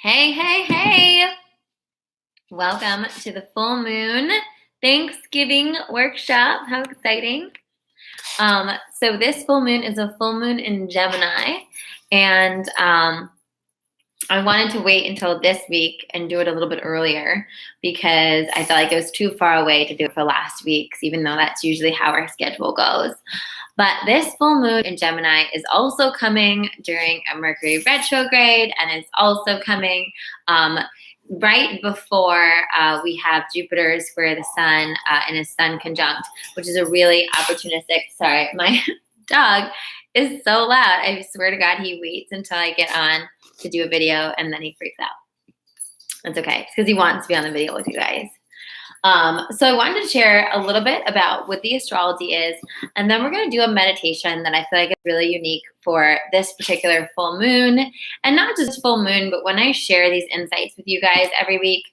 Hey, hey, hey! Welcome to the full moon Thanksgiving workshop. How exciting! So this full moon is a full moon in Gemini, and I wanted to wait until this week and do it a little bit earlier because I felt like it was too far away to do it for last week's, even though that's usually how our schedule goes. But this full moon in Gemini is also coming during a Mercury retrograde, and it's also coming right before we have Jupiter square the sun in a sun conjunct, which is a really opportunistic. Sorry, my dog is so loud. I swear to God, he waits until I get on to do a video and then he freaks out. That's okay. It's because he wants to be on the video with you guys. So I wanted to share a little bit about what the astrology is, and then we're going to do a meditation that I feel like is really unique for this particular full moon, and not just full moon, but when I share these insights with you guys every week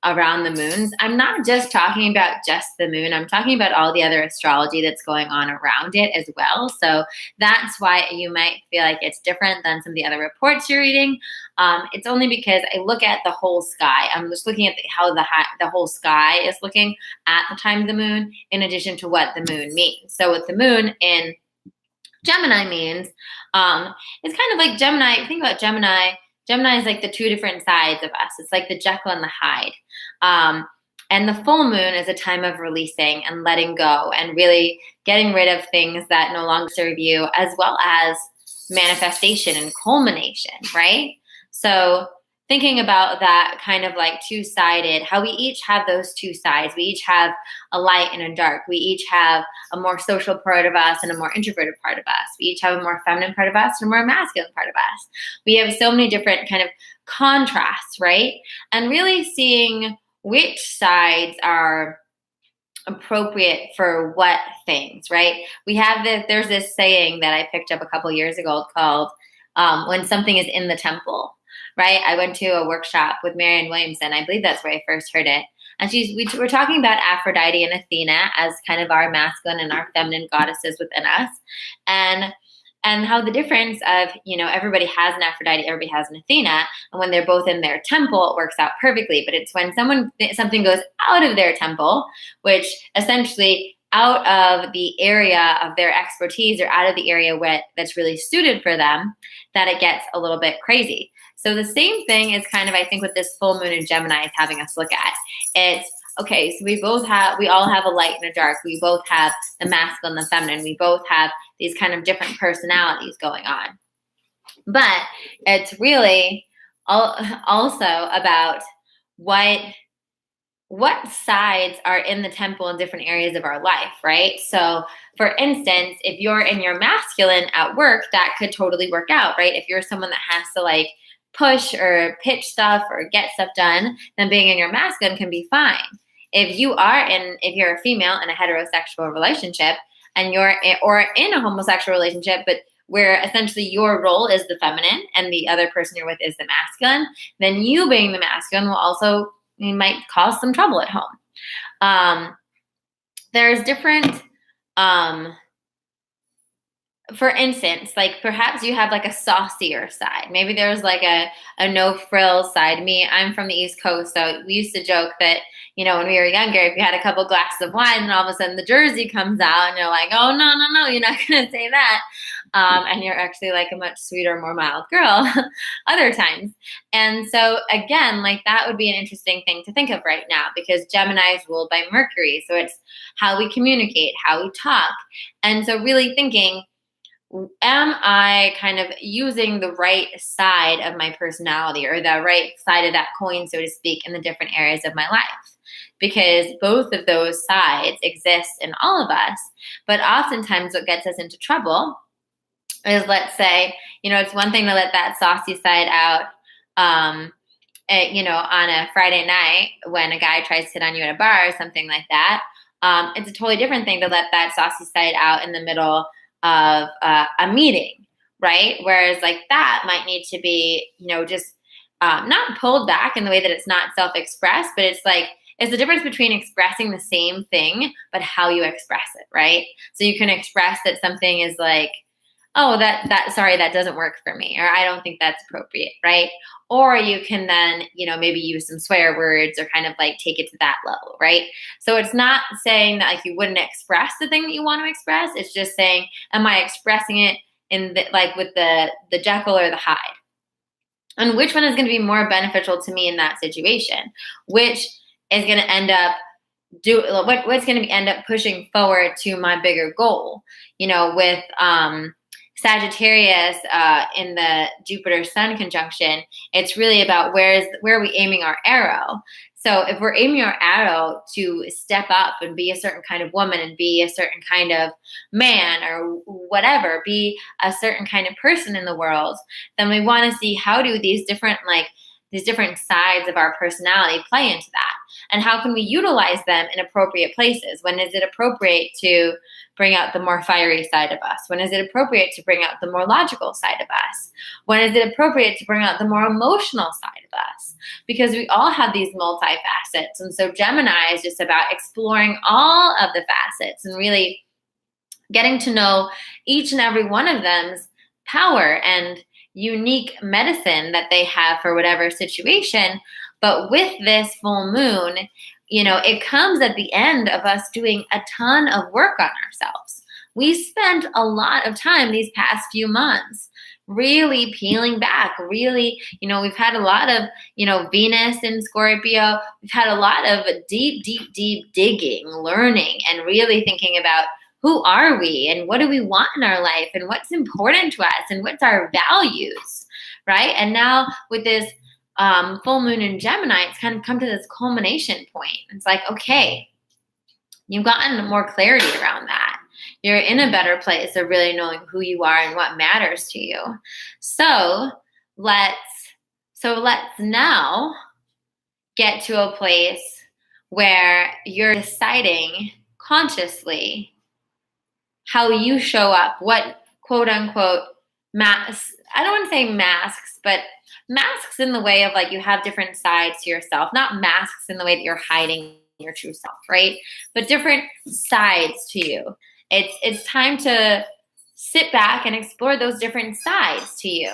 around the moons, I'm not just talking about just the moon. I'm talking about all the other astrology that's going on around it as well. So that's why you might feel like it's different than some of the other reports you're reading. It's only because I look at the whole sky. I'm just looking at how the whole sky is looking at the time of the moon, in addition to what the moon means. So what the moon in Gemini means, it's kind of like Gemini. Think about Gemini. Gemini is like the two different sides of us. It's like the Jekyll and the Hyde. And the full moon is a time of releasing and letting go and really getting rid of things that no longer serve you, as well as manifestation and culmination, right? So thinking about that kind of like two-sided, how we each have those two sides. We each have a light and a dark. We each have a more social part of us and a more introverted part of us. We each have a more feminine part of us and a more masculine part of us. We have so many different kind of contrasts, right? And really seeing which sides are appropriate for what things, right? We have there's this saying that I picked up a couple years ago called when something is in the temple. Right? I went to a workshop with Marianne Williamson. I believe that's where I first heard it. And we were talking about Aphrodite and Athena as kind of our masculine and our feminine goddesses within us. And how the difference of, everybody has an Aphrodite, everybody has an Athena. And when they're both in their temple, it works out perfectly. But it's when something goes out of their temple, which essentially out of the area of their expertise or out of the area that's really suited for them, that it gets a little bit crazy. So the same thing is kind of, I think, what this full moon in Gemini is having us look at. It's, okay, so we all have a light and a dark. We both have the masculine and the feminine. We both have these kind of different personalities going on. But it's really also about what sides are in the temple in different areas of our life, right? So for instance, if you're in your masculine at work, that could totally work out, right? If you're someone that has to push or pitch stuff or get stuff done, then being in your masculine can be fine. If you're a female in a heterosexual relationship or in a homosexual relationship, but where essentially your role is the feminine and the other person you're with is the masculine, then you being the masculine will also, you might cause some trouble at home. There's different, for instance, perhaps you have a saucier side. Maybe there's a no frills side. I'm from the East Coast, so we used to joke that, when we were younger, if you had a couple glasses of wine and all of a sudden the jersey comes out and you're like, oh, no, you're not going to say that. And you're actually a much sweeter, more mild girl other times. And so again, that would be an interesting thing to think of right now, because Gemini is ruled by Mercury. So it's how we communicate, how we talk. And so really thinking, am I kind of using the right side of my personality or the right side of that coin, so to speak, in the different areas of my life? Because both of those sides exist in all of us. But oftentimes what gets us into trouble is, let's say, it's one thing to let that saucy side out, on a Friday night when a guy tries to hit on you at a bar or something like that. It's a totally different thing to let that saucy side out in the middle of a meeting, right? Whereas that might need to be, just not pulled back in the way that it's not self-expressed, but it's the difference between expressing the same thing, but how you express it, right? So you can express that something is oh, sorry, that doesn't work for me, or I don't think that's appropriate, right? Or you can then, maybe use some swear words or kind of like take it to that level, right? So it's not saying that like you wouldn't express the thing that you want to express. It's just saying, am I expressing it like with the Jekyll or the Hyde? And which one is going to be more beneficial to me in that situation? Which is going to end up what's going to end up pushing forward to my bigger goal? With Sagittarius in the Jupiter Sun conjunction, it's really about where are we aiming our arrow. So if we're aiming our arrow to step up and be a certain kind of woman and be a certain kind of man or whatever, be a certain kind of person in the world, then we want to see how do these different sides of our personality play into that, and how can we utilize them in appropriate places? When is it appropriate to bring out the more fiery side of us? When is it appropriate to bring out the more logical side of us? When is it appropriate to bring out the more emotional side of us? Because we all have these multifacets. And so Gemini is just about exploring all of the facets and really getting to know each and every one of them's power and unique medicine that they have for whatever situation. But with this full moon, it comes at the end of us doing a ton of work on ourselves. We spent a lot of time these past few months really peeling back, really, we've had a lot of, Venus in Scorpio. We've had a lot of deep, deep, deep digging, learning, and really thinking about who are we and what do we want in our life and what's important to us and what's our values, right? And now with this full moon in Gemini, it's kind of come to this culmination point. It's like, okay, you've gotten more clarity around that. You're in a better place of really knowing who you are and what matters to you. So let's now get to a place where you're deciding consciously how you show up, what quote unquote masks, I don't want to say masks, but masks in the way of like you have different sides to yourself, not masks in the way that you're hiding your true self, right? But different sides to you. It's time to sit back and explore those different sides to you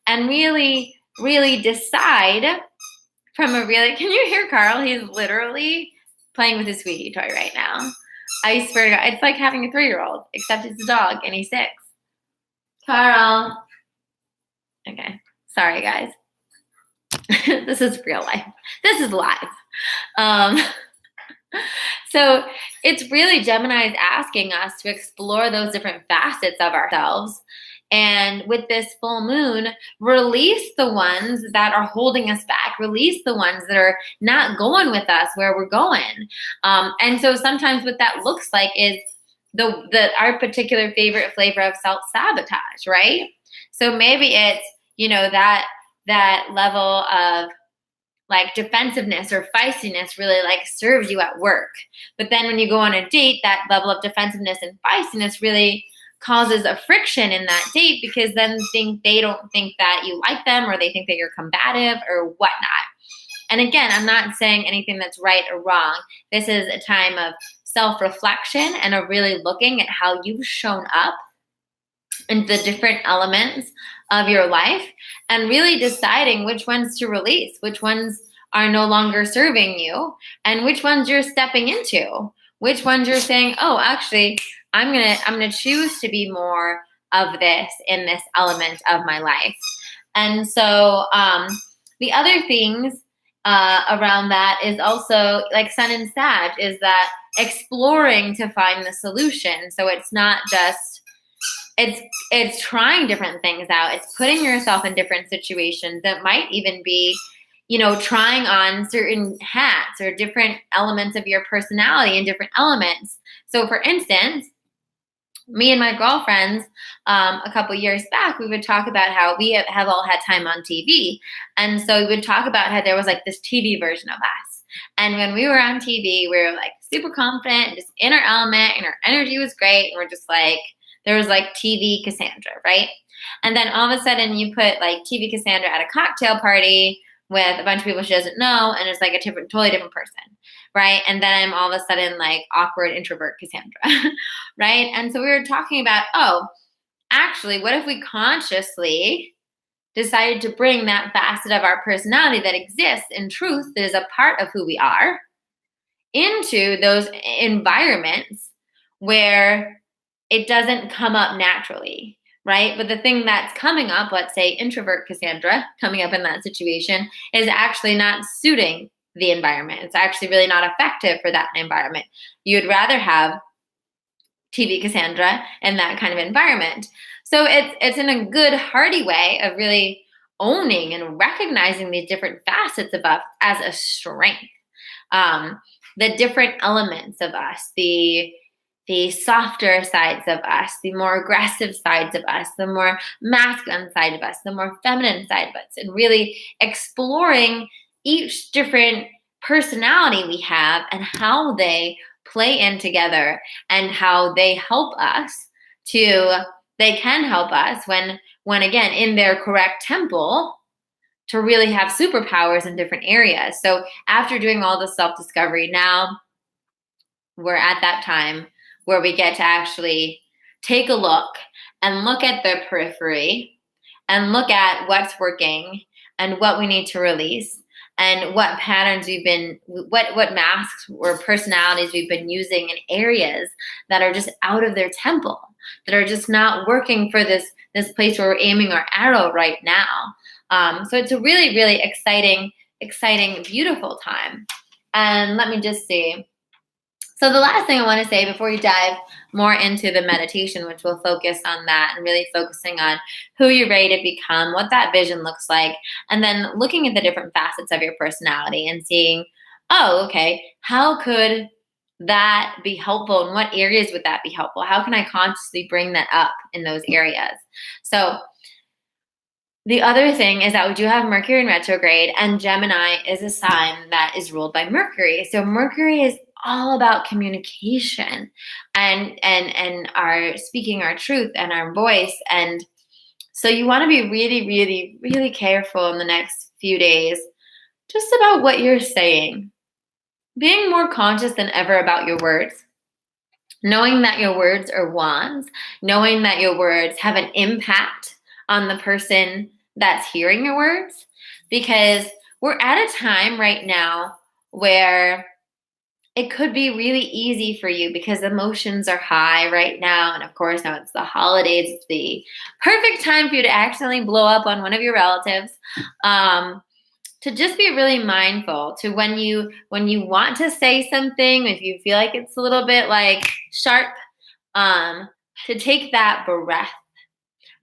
and really, really decide from a really, can you hear Carl? He's literally playing with his sweetie toy right now. I swear to God, it's like having a 3-year-old, except it's a dog and he's 6. Carl. Okay. Sorry, guys. This is real life. This is live. So it's really Gemini is asking us to explore those different facets of ourselves. And with this full moon, release the ones that are holding us back, release the ones that are not going with us where we're going. And so sometimes what that looks like is our particular favorite flavor of self-sabotage, right? So maybe it's, that level of like defensiveness or feistiness really like serves you at work. But then when you go on a date, that level of defensiveness and feistiness really causes a friction in that date because then they don't think that you like them or they think that you're combative or whatnot. And again, I'm not saying anything that's right or wrong. This is a time of self-reflection and of really looking at how you've shown up in the different elements of your life and really deciding which ones to release, which ones are no longer serving you, and which ones you're stepping into, which ones you're saying, oh, actually, I'm gonna choose to be more of this in this element of my life. And so the other things around that is also like Sun and Sag is that exploring to find the solution. So it's not just it's trying different things out. It's putting yourself in different situations that might even be, trying on certain hats or different elements of your personality and different elements. So for instance, me and my girlfriends, a couple years back, we would talk about how we have all had time on TV. And so we would talk about how there was like this TV version of us. And when we were on TV, we were like super confident and just in our element and our energy was great. And we're just like, there was like TV Cassandra, right? And then all of a sudden you put like TV Cassandra at a cocktail party with a bunch of people she doesn't know, and it's like a totally different person, right? And then I'm all of a sudden like awkward introvert Cassandra, right? And so we were talking about, actually, what if we consciously decided to bring that facet of our personality that exists in truth, that is a part of who we are, into those environments where it doesn't come up naturally, right? But the thing that's coming up, let's say introvert Cassandra coming up in that situation, is actually not suiting the environment. It's actually really not effective for that environment. You'd rather have TV Cassandra in that kind of environment. So it's in a good, hearty way of really owning and recognizing these different facets of us as a strength. The different elements of us, the softer sides of us, the more aggressive sides of us, the more masculine side of us, the more feminine side of us, and really exploring each different personality we have and how they play in together and how they can help us when again in their correct temple to really have superpowers in different areas. So after doing all the self-discovery, now we're at that time where we get to actually take a look and look at the periphery and look at what's working and what we need to release and what patterns what masks or personalities we've been using in areas that are just out of their temple, that are just not working for this place where we're aiming our arrow right now. So it's a really, really exciting, beautiful time. And let me just see. So the last thing I want to say before we dive more into the meditation, which will focus on that and really focusing on who you're ready to become, what that vision looks like, and then looking at the different facets of your personality and seeing, oh, okay, how could that be helpful? And what areas would that be helpful? How can I consciously bring that up in those areas? So the other thing is that we do have Mercury in retrograde, and Gemini is a sign that is ruled by Mercury. So Mercury is all about communication and our speaking our truth and our voice. And so you want to be really, really, really careful in the next few days just about what you're saying. Being more conscious than ever about your words. Knowing that your words are wands. Knowing that your words have an impact on the person that's hearing your words. Because we're at a time right now where it could be really easy for you because emotions are high right now. And of course, now it's the holidays. It's the perfect time for you to accidentally blow up on one of your relatives. To just be really mindful to when you want to say something, if you feel like it's a little bit like sharp, to take that breath,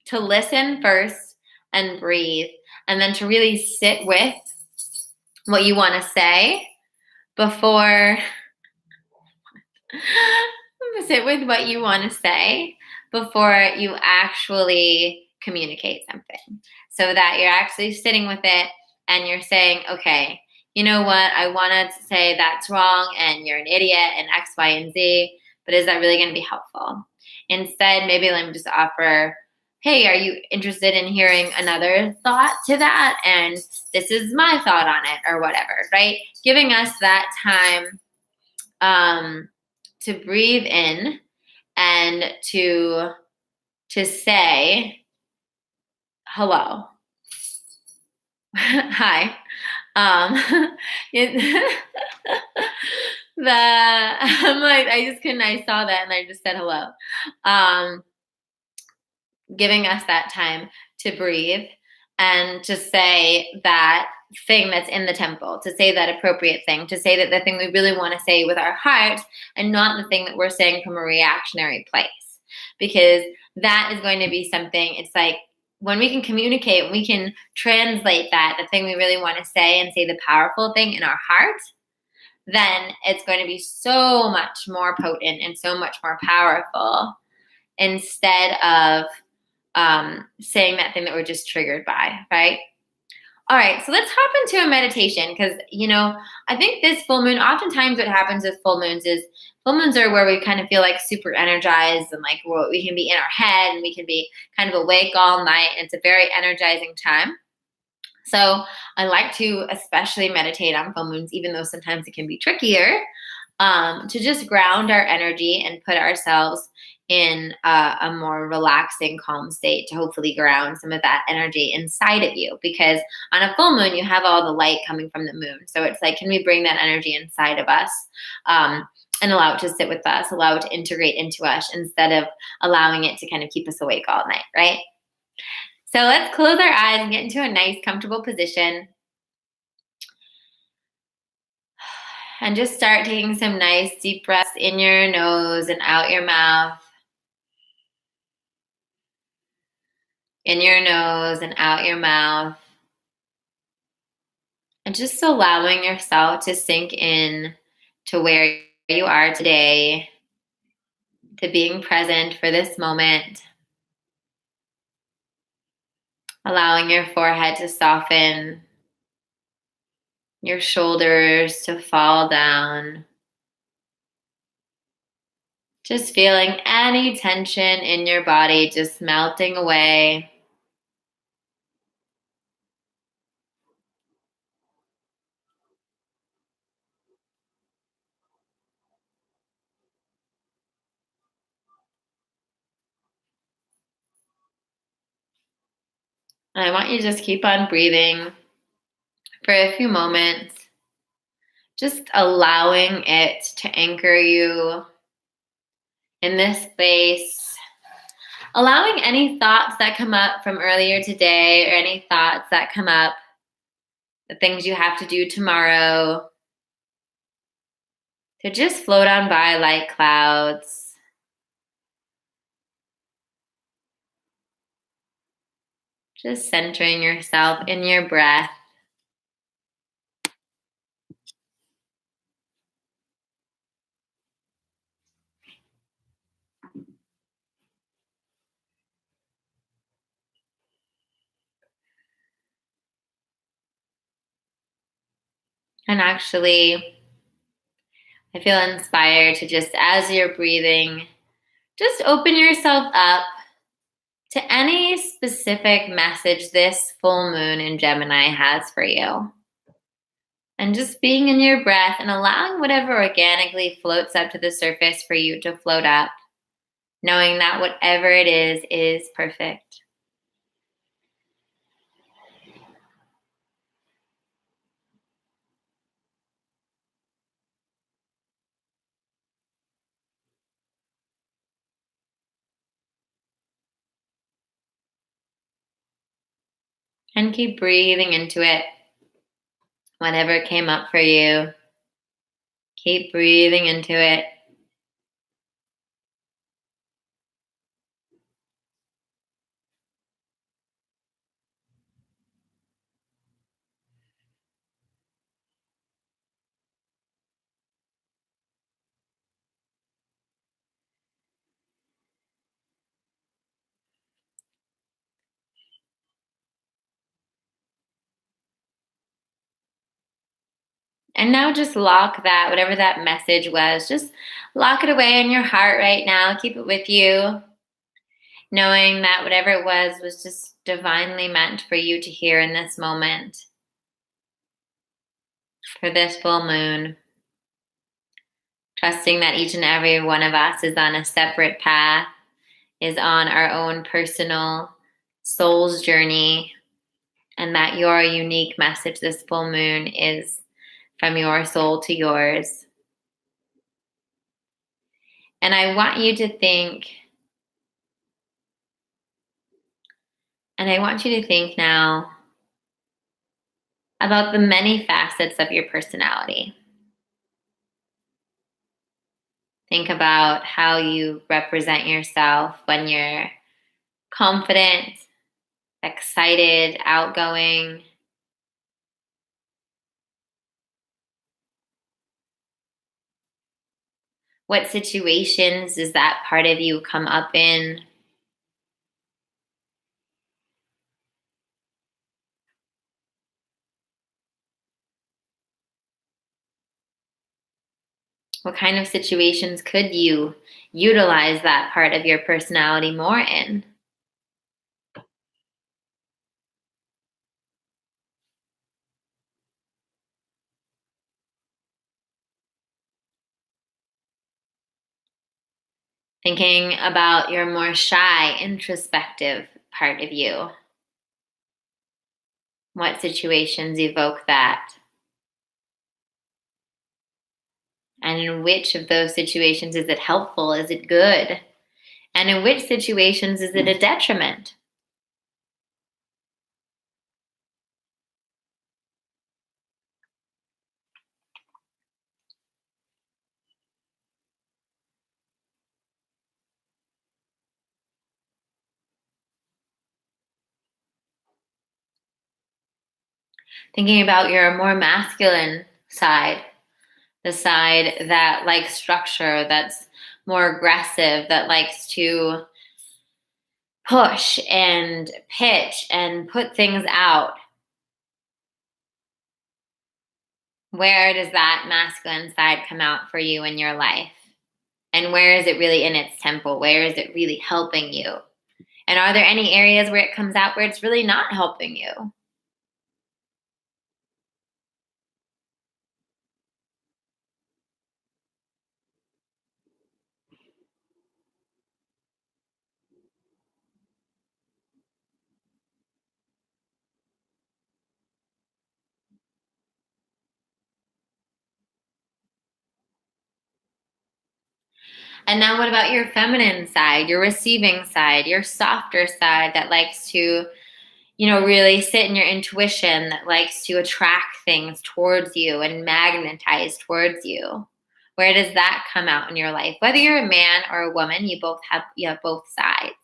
to listen first and breathe, and then to really sit with what you want to say before you actually communicate something, so that you're actually sitting with it and you're saying, okay, you know what, I wanted to say that's wrong and you're an idiot and X, Y, and Z, but is that really going to be helpful? Instead, maybe let me just offer, hey, are you interested in hearing another thought to that? And this is my thought on it, or whatever, right? Giving us that time to breathe in and to say hello. Hi. I'm like, I saw that and I just said hello. Giving us that time to breathe and to say that thing that's in the temple, to say that appropriate thing, to say that the thing we really want to say with our heart and not the thing that we're saying from a reactionary place. Because that is going to be something, it's like when we can communicate, when we can translate that, the thing we really want to say and say the powerful thing in our heart, then it's going to be so much more potent and so much more powerful instead of saying that thing that we're just triggered by, right? All right, so let's hop into a meditation because, I think this full moon, oftentimes what happens with full moons is full moons are where we kind of feel like super energized and like we can be in our head and we can be kind of awake all night. It's a very energizing time. So I like to especially meditate on full moons, even though sometimes it can be trickier, to just ground our energy and put ourselves in a more relaxing, calm state to hopefully ground some of that energy inside of you. Because on a full moon, you have all the light coming from the moon. So it's like, can we bring that energy inside of us and allow it to sit with us, allow it to integrate into us instead of allowing it to kind of keep us awake all night, right? So let's close our eyes and get into a nice, comfortable position. And just start taking some nice deep breaths in your nose and out your mouth. In your nose and out your mouth. And just allowing yourself to sink in to where you are today, to being present for this moment. Allowing your forehead to soften, your shoulders to fall down. Just feeling any tension in your body just melting away. And I want you to just keep on breathing for a few moments, just allowing it to anchor you in this space, allowing any thoughts that come up from earlier today or any thoughts that come up, the things you have to do tomorrow, to just float on by like clouds. Just centering yourself in your breath. And actually, I feel inspired to just, as you're breathing, just open yourself up to any specific message this full moon in Gemini has for you. And just being in your breath and allowing whatever organically floats up to the surface for you to float up, knowing that whatever it is perfect. And keep breathing into it. Whatever came up for you, keep breathing into it. And now just lock that, whatever that message was, just lock it away in your heart right now. Keep it with you, knowing that whatever it was just divinely meant for you to hear in this moment, for this full moon. Trusting that each and every one of us is on a separate path, is on our own personal soul's journey, and that your unique message this full moon is from your soul to yours. And I want you to think, now about the many facets of your personality. Think about how you represent yourself when you're confident, excited, outgoing. What situations does that part of you come up in? What kind of situations could you utilize that part of your personality more in? Thinking about your more shy, introspective part of you. What situations evoke that? And in which of those situations is it helpful? Is it good? And in which situations is it a detriment? Thinking about your more masculine side, the side that likes structure, that's more aggressive, that likes to push and pitch and put things out. Where does that masculine side come out for you in your life? And where is it really in its temple? Where is it really helping you? And are there any areas where it comes out where it's really not helping you? And now, what about your feminine side, your receiving side, your softer side that likes to, really sit in your intuition, that likes to attract things towards you and magnetize towards you? Where does that come out in your life? Whether you're a man or a woman, you have both sides.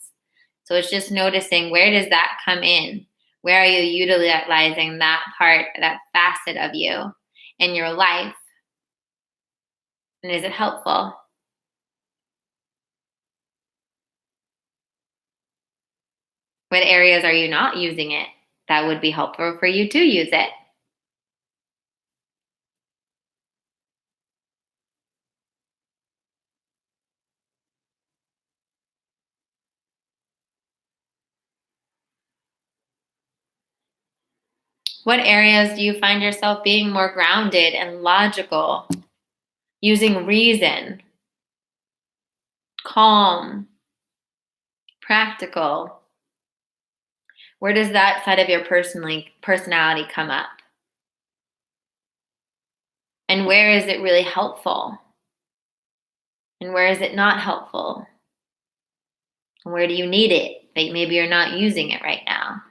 So it's just noticing, where does that come in? Where are you utilizing that part, that facet of you in your life? And is it helpful? What areas are you not using it that would be helpful for you to use it? What areas do you find yourself being more grounded and logical, using reason, calm, practical? Where does that side of your personality come up? And where is it really helpful? And where is it not helpful? And where do you need it? Like, maybe you're not using it right now.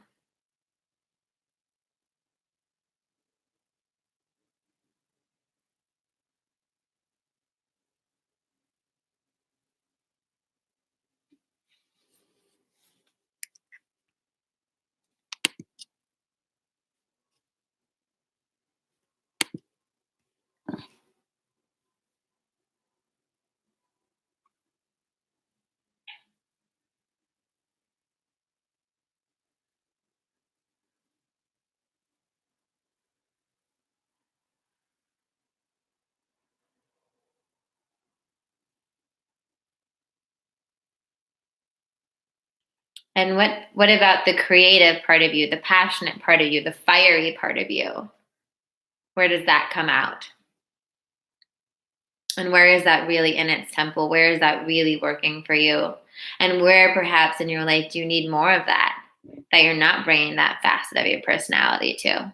And what about the creative part of you, the passionate part of you, the fiery part of you? Where does that come out? And where is that really in its temple? Where is that really working for you? And where perhaps in your life do you need more of that you're not bringing that facet of your personality to?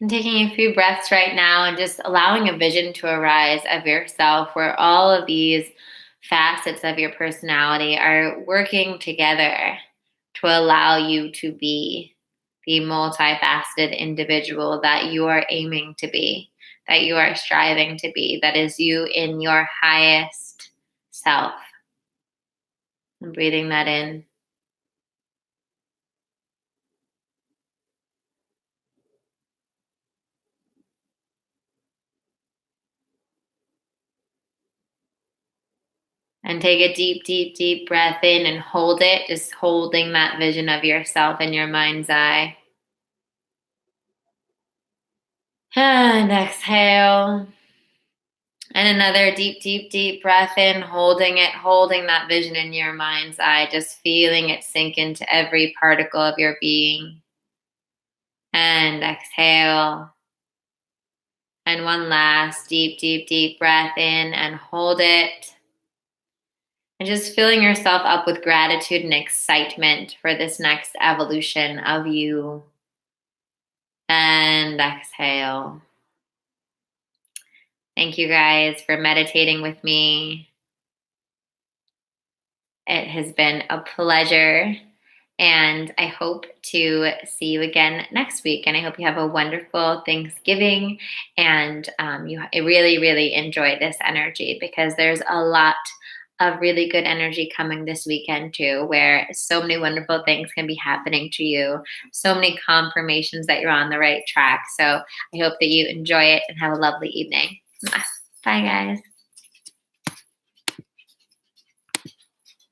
And taking a few breaths right now and just allowing a vision to arise of yourself where all of these facets of your personality are working together to allow you to be the multifaceted individual that you are aiming to be, that you are striving to be, that is you in your highest self. And breathing that in. And take a deep, deep, deep breath in and hold it, just holding that vision of yourself in your mind's eye. And exhale. And another deep, deep, deep breath in, holding it, holding that vision in your mind's eye, just feeling it sink into every particle of your being. And exhale. And one last deep, deep, deep breath in and hold it. And just filling yourself up with gratitude and excitement for this next evolution of you. And exhale. Thank you guys for meditating with me. It has been a pleasure. And I hope to see you again next week. And I hope you have a wonderful Thanksgiving. And you really, really enjoy this energy, because there's a lot of really good energy coming this weekend too, where so many wonderful things can be happening to you. So many confirmations that you're on the right track. So I hope that you enjoy it and have a lovely evening. Bye, guys.